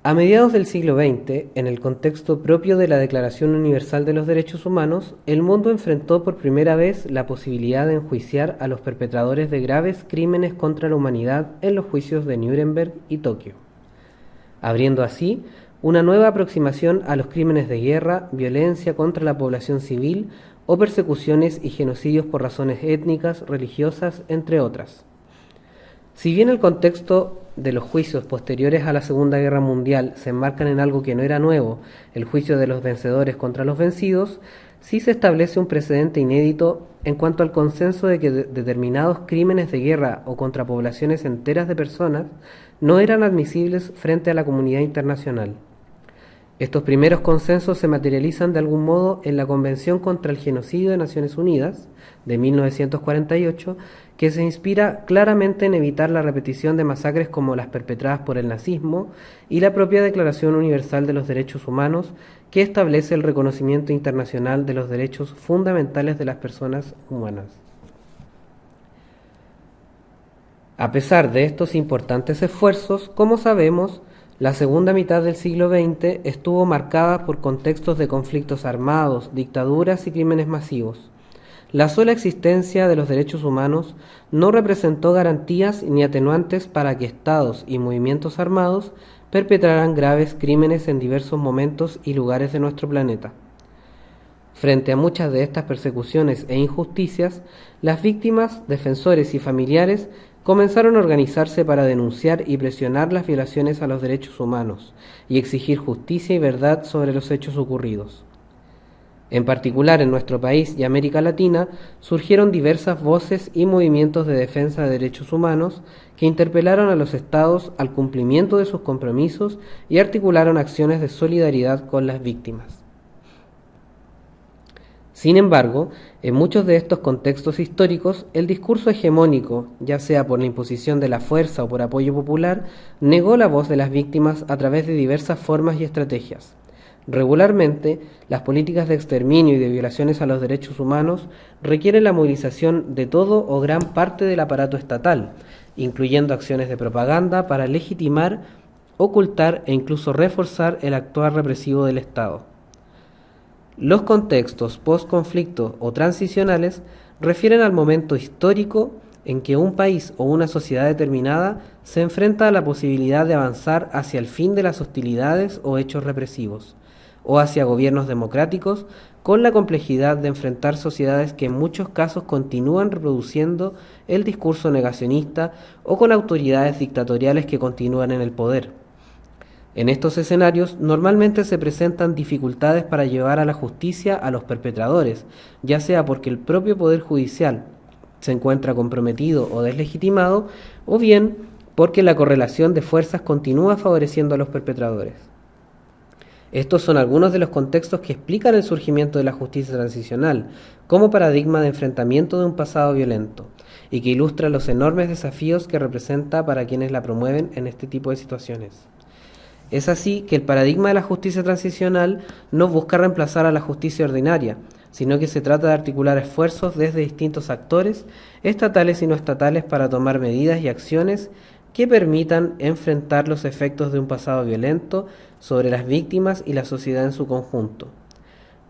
A mediados del siglo XX, en el contexto propio de la Declaración Universal de los Derechos Humanos, el mundo enfrentó por primera vez la posibilidad de enjuiciar a los perpetradores de graves crímenes contra la humanidad en los juicios de Nuremberg y Tokio, abriendo así una nueva aproximación a los crímenes de guerra, violencia contra la población civil o persecuciones y genocidios por razones étnicas, religiosas, entre otras. Si bien el contexto de los juicios posteriores a la Segunda Guerra Mundial se enmarcan en algo que no era nuevo, el juicio de los vencedores contra los vencidos, sí se establece un precedente inédito en cuanto al consenso de que determinados crímenes de guerra o contra poblaciones enteras de personas no eran admisibles frente a la comunidad internacional. Estos primeros consensos se materializan de algún modo en la Convención contra el Genocidio de Naciones Unidas de 1948, que se inspira claramente en evitar la repetición de masacres como las perpetradas por el nazismo, y la propia Declaración Universal de los Derechos Humanos, que establece el reconocimiento internacional de los derechos fundamentales de las personas humanas. A pesar de estos importantes esfuerzos, como sabemos, la segunda mitad del siglo XX estuvo marcada por contextos de conflictos armados, dictaduras y crímenes masivos. La sola existencia de los derechos humanos no representó garantías ni atenuantes para que estados y movimientos armados perpetraran graves crímenes en diversos momentos y lugares de nuestro planeta. Frente a muchas de estas persecuciones e injusticias, las víctimas, defensores y familiares comenzaron a organizarse para denunciar y presionar las violaciones a los derechos humanos y exigir justicia y verdad sobre los hechos ocurridos. En particular, en nuestro país y América Latina surgieron diversas voces y movimientos de defensa de derechos humanos que interpelaron a los estados al cumplimiento de sus compromisos y articularon acciones de solidaridad con las víctimas. Sin embargo, en muchos de estos contextos históricos, el discurso hegemónico, ya sea por la imposición de la fuerza o por apoyo popular, negó la voz de las víctimas a través de diversas formas y estrategias. Regularmente, las políticas de exterminio y de violaciones a los derechos humanos requieren la movilización de todo o gran parte del aparato estatal, incluyendo acciones de propaganda para legitimar, ocultar e incluso reforzar el actuar represivo del Estado. Los contextos post-conflicto o transicionales refieren al momento histórico en que un país o una sociedad determinada se enfrenta a la posibilidad de avanzar hacia el fin de las hostilidades o hechos represivos, o hacia gobiernos democráticos, con la complejidad de enfrentar sociedades que en muchos casos continúan reproduciendo el discurso negacionista o con autoridades dictatoriales que continúan en el poder. En estos escenarios normalmente se presentan dificultades para llevar a la justicia a los perpetradores, ya sea porque el propio Poder Judicial se encuentra comprometido o deslegitimado, o bien porque la correlación de fuerzas continúa favoreciendo a los perpetradores. Estos son algunos de los contextos que explican el surgimiento de la justicia transicional como paradigma de enfrentamiento de un pasado violento y que ilustra los enormes desafíos que representa para quienes la promueven en este tipo de situaciones. Es así que el paradigma de la justicia transicional no busca reemplazar a la justicia ordinaria, sino que se trata de articular esfuerzos desde distintos actores, estatales y no estatales, para tomar medidas y acciones que permitan enfrentar los efectos de un pasado violento sobre las víctimas y la sociedad en su conjunto.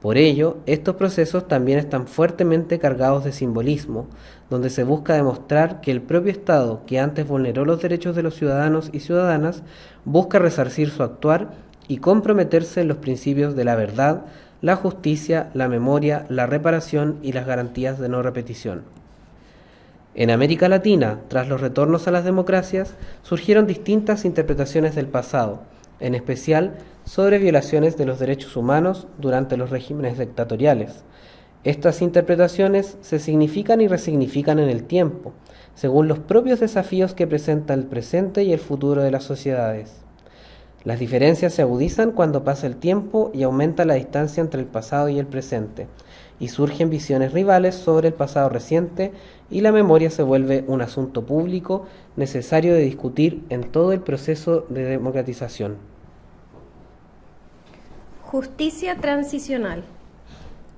Por ello, estos procesos también están fuertemente cargados de simbolismo, donde se busca demostrar que el propio Estado, que antes vulneró los derechos de los ciudadanos y ciudadanas, busca resarcir su actuar y comprometerse en los principios de la verdad, la justicia, la memoria, la reparación y las garantías de no repetición. En América Latina, tras los retornos a las democracias, surgieron distintas interpretaciones del pasado, en especial sobre violaciones de los derechos humanos durante los regímenes dictatoriales. Estas interpretaciones se significan y resignifican en el tiempo, según los propios desafíos que presenta el presente y el futuro de las sociedades. Las diferencias se agudizan cuando pasa el tiempo y aumenta la distancia entre el pasado y el presente, y surgen visiones rivales sobre el pasado reciente, y la memoria se vuelve un asunto público necesario de discutir en todo el proceso de democratización. Justicia transicional.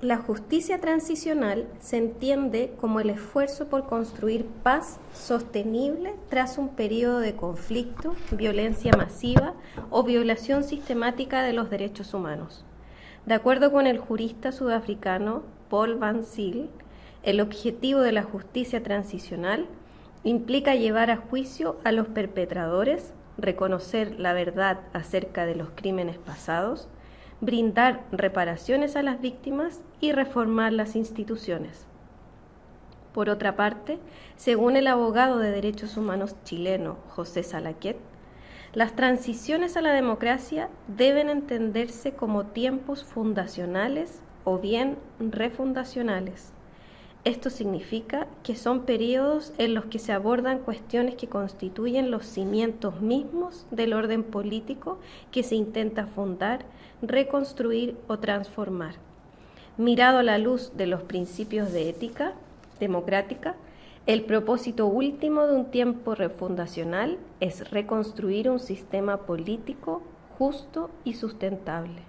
La justicia transicional se entiende como el esfuerzo por construir paz sostenible tras un periodo de conflicto, violencia masiva o violación sistemática de los derechos humanos. De acuerdo con el jurista sudafricano Paul Van Zyl, el objetivo de la justicia transicional implica llevar a juicio a los perpetradores, reconocer la verdad acerca de los crímenes pasados, brindar reparaciones a las víctimas y reformar las instituciones. Por otra parte, según el abogado de derechos humanos chileno José Salaquet, las transiciones a la democracia deben entenderse como tiempos fundacionales o bien refundacionales. Esto significa que son periodos en los que se abordan cuestiones que constituyen los cimientos mismos del orden político que se intenta fundar, reconstruir o transformar. Mirado a la luz de los principios de ética democrática, el propósito último de un tiempo refundacional es reconstruir un sistema político justo y sustentable.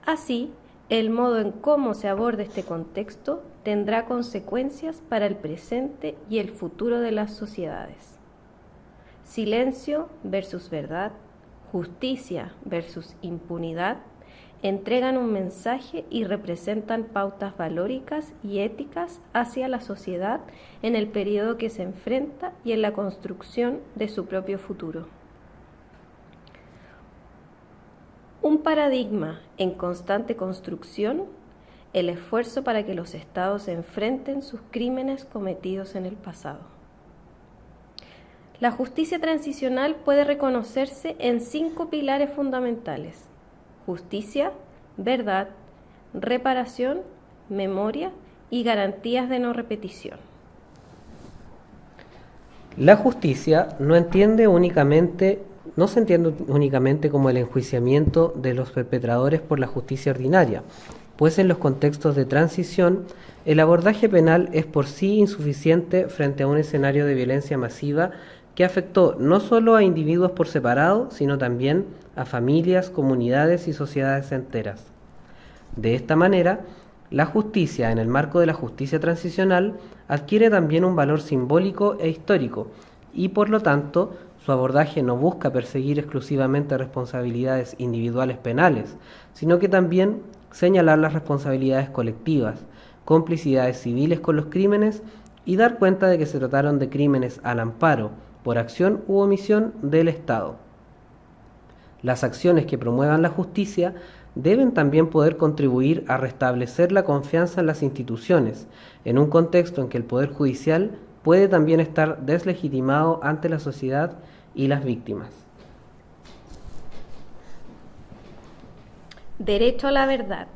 Así, el modo en cómo se aborde este contexto tendrá consecuencias para el presente y el futuro de las sociedades. Silencio versus verdad, justicia versus impunidad, entregan un mensaje y representan pautas valóricas y éticas hacia la sociedad en el periodo que se enfrenta y en la construcción de su propio futuro. Un paradigma en constante construcción, el esfuerzo para que los estados enfrenten sus crímenes cometidos en el pasado. La justicia transicional puede reconocerse en 5 pilares fundamentales: justicia, verdad, reparación, memoria y garantías de no repetición. La justicia no se entiende únicamente como el enjuiciamiento de los perpetradores por la justicia ordinaria, pues en los contextos de transición, el abordaje penal es por sí insuficiente frente a un escenario de violencia masiva que afectó no solo a individuos por separado, sino también a familias, comunidades y sociedades enteras. De esta manera, la justicia, en el marco de la justicia transicional, adquiere también un valor simbólico e histórico, y por lo tanto, su abordaje no busca perseguir exclusivamente responsabilidades individuales penales, sino que también señalar las responsabilidades colectivas, complicidades civiles con los crímenes y dar cuenta de que se trataron de crímenes al amparo, por acción u omisión del Estado. Las acciones que promuevan la justicia deben también poder contribuir a restablecer la confianza en las instituciones, en un contexto en que el Poder Judicial puede también estar deslegitimado ante la sociedad y las víctimas. Derecho a la verdad.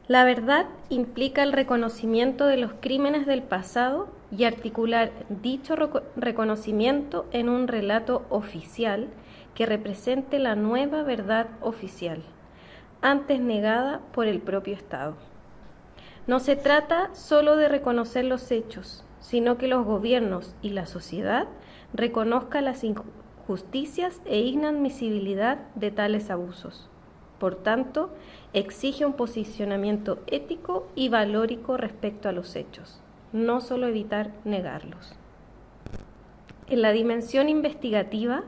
La verdad implica el reconocimiento de los crímenes del pasado y articular dicho reconocimiento en un relato oficial que represente la nueva verdad oficial, antes negada por el propio Estado. No se trata solo de reconocer los hechos, sino que los gobiernos y la sociedad reconozcan las injusticias e inadmisibilidad de tales abusos. Por tanto, exige un posicionamiento ético y valórico respecto a los hechos, no solo evitar negarlos. En la dimensión investigativa,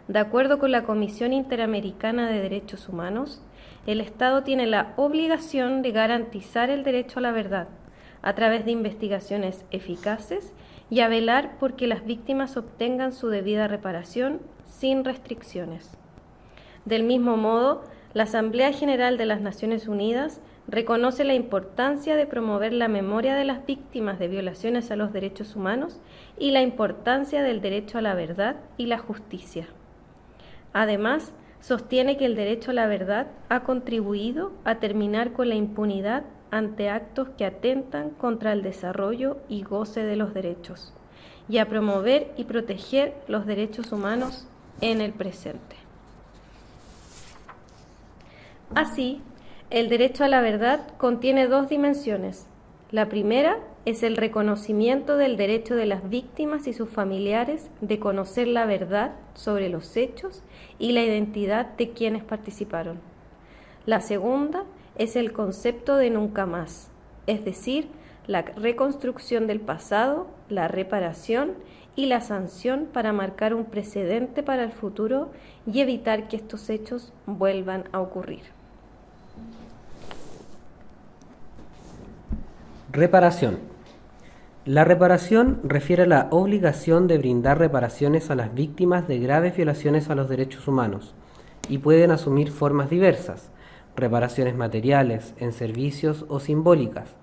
de acuerdo con la Comisión Interamericana de Derechos Humanos, el Estado tiene la obligación de garantizar el derecho a la verdad a través de investigaciones eficaces y a velar por que las víctimas obtengan su debida reparación sin restricciones. Del mismo modo, la Asamblea General de las Naciones Unidas reconoce la importancia de promover la memoria de las víctimas de violaciones a los derechos humanos y la importancia del derecho a la verdad y la justicia. Además, sostiene que el derecho a la verdad ha contribuido a terminar con la impunidad ante actos que atentan contra el desarrollo y goce de los derechos, y a promover y proteger los derechos humanos en el presente. Así, el derecho a la verdad contiene 2 dimensiones. La primera es el reconocimiento del derecho de las víctimas y sus familiares de conocer la verdad sobre los hechos y la identidad de quienes participaron. La segunda es el concepto de nunca más, es decir, la reconstrucción del pasado, la reparación y la sanción para marcar un precedente para el futuro y evitar que estos hechos vuelvan a ocurrir. Reparación. La reparación refiere a la obligación de brindar reparaciones a las víctimas de graves violaciones a los derechos humanos y pueden asumir formas diversas, reparaciones materiales, en servicios o simbólicas.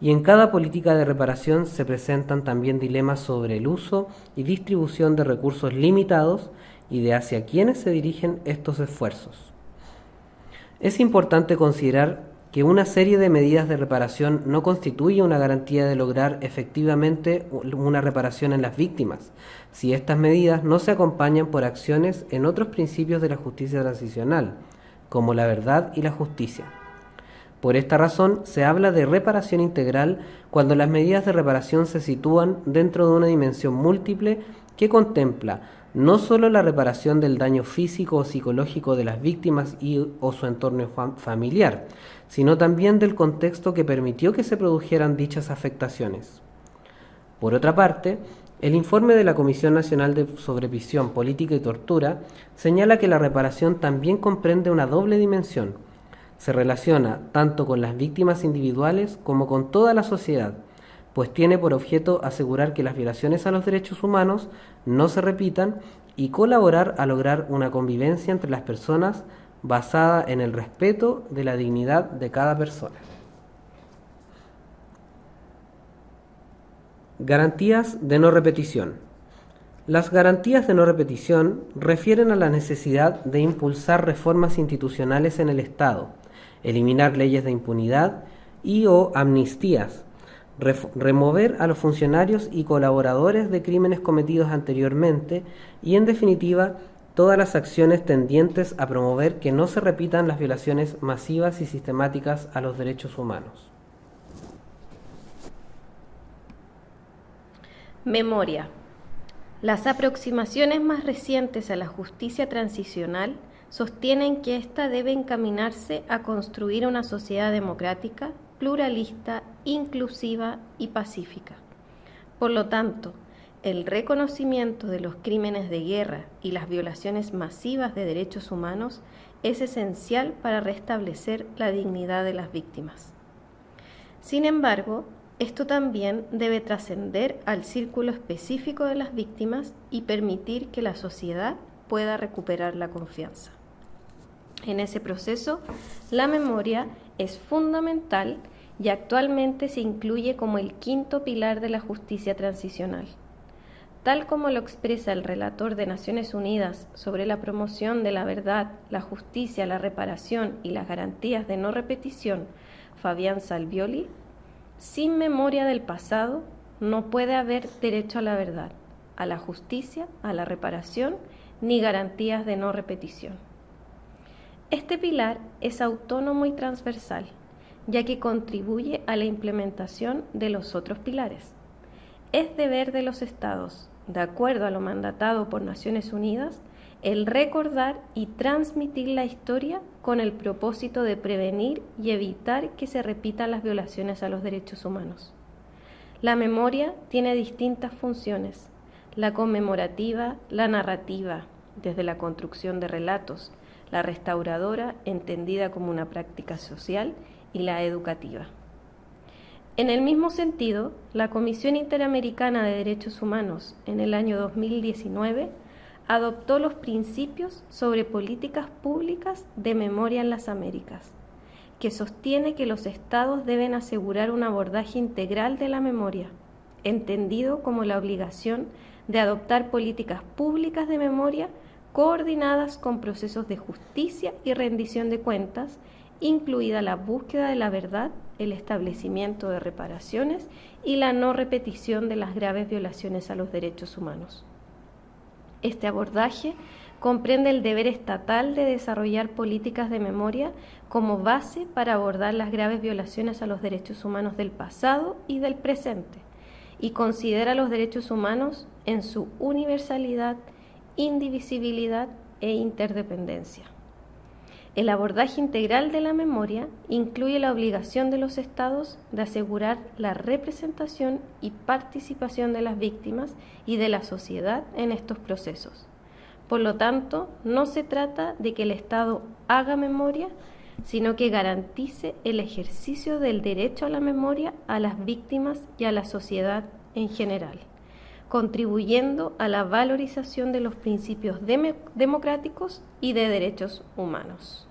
Y en cada política de reparación se presentan también dilemas sobre el uso y distribución de recursos limitados y de hacia quiénes se dirigen estos esfuerzos. Es importante considerar que una serie de medidas de reparación no constituye una garantía de lograr efectivamente una reparación en las víctimas, si estas medidas no se acompañan por acciones en otros principios de la justicia transicional, como la verdad y la justicia. Por esta razón, se habla de reparación integral cuando las medidas de reparación se sitúan dentro de una dimensión múltiple que contempla no solo la reparación del daño físico o psicológico de las víctimas o su entorno familiar, sino también del contexto que permitió que se produjeran dichas afectaciones. Por otra parte, el informe de la Comisión Nacional sobre Prisión, Política y Tortura señala que la reparación también comprende una doble dimensión. Se relaciona tanto con las víctimas individuales como con toda la sociedad, pues tiene por objeto asegurar que las violaciones a los derechos humanos no se repitan y colaborar a lograr una convivencia entre las personas basada en el respeto de la dignidad de cada persona. Garantías de no repetición. Las garantías de no repetición refieren a la necesidad de impulsar reformas institucionales en el Estado, eliminar leyes de impunidad y o amnistías, remover a los funcionarios y colaboradores de crímenes cometidos anteriormente y, en definitiva, todas las acciones tendientes a promover que no se repitan las violaciones masivas y sistemáticas a los derechos humanos. Memoria. Las aproximaciones más recientes a la justicia transicional sostienen que ésta debe encaminarse a construir una sociedad democrática, pluralista, inclusiva y pacífica. Por lo tanto, el reconocimiento de los crímenes de guerra y las violaciones masivas de derechos humanos es esencial para restablecer la dignidad de las víctimas. Sin embargo, esto también debe trascender al círculo específico de las víctimas y permitir que la sociedad pueda recuperar la confianza. En ese proceso, la memoria es fundamental y actualmente se incluye como el quinto pilar de la justicia transicional. Tal como lo expresa el relator de Naciones Unidas sobre la promoción de la verdad, la justicia, la reparación y las garantías de no repetición, Fabián Salvioli, sin memoria del pasado no puede haber derecho a la verdad, a la justicia, a la reparación, ni garantías de no repetición. Este pilar es autónomo y transversal, ya que contribuye a la implementación de los otros pilares. Es deber de los Estados, de acuerdo a lo mandatado por Naciones Unidas, el recordar y transmitir la historia con el propósito de prevenir y evitar que se repitan las violaciones a los derechos humanos. La memoria tiene distintas funciones: la conmemorativa, la narrativa, desde la construcción de relatos, la restauradora, entendida como una práctica social, y la educativa. En el mismo sentido, la Comisión Interamericana de Derechos Humanos, en el año 2019, adoptó los principios sobre políticas públicas de memoria en las Américas, que sostiene que los Estados deben asegurar un abordaje integral de la memoria, entendido como la obligación de adoptar políticas públicas de memoria coordinadas con procesos de justicia y rendición de cuentas, incluida la búsqueda de la verdad, el establecimiento de reparaciones y la no repetición de las graves violaciones a los derechos humanos. Este abordaje comprende el deber estatal de desarrollar políticas de memoria como base para abordar las graves violaciones a los derechos humanos del pasado y del presente, y considera los derechos humanos en su universalidad, indivisibilidad e interdependencia. El abordaje integral de la memoria incluye la obligación de los Estados de asegurar la representación y participación de las víctimas y de la sociedad en estos procesos. Por lo tanto, no se trata de que el Estado haga memoria, sino que garantice el ejercicio del derecho a la memoria a las víctimas y a la sociedad en general, contribuyendo a la valorización de los principios democráticos y de derechos humanos.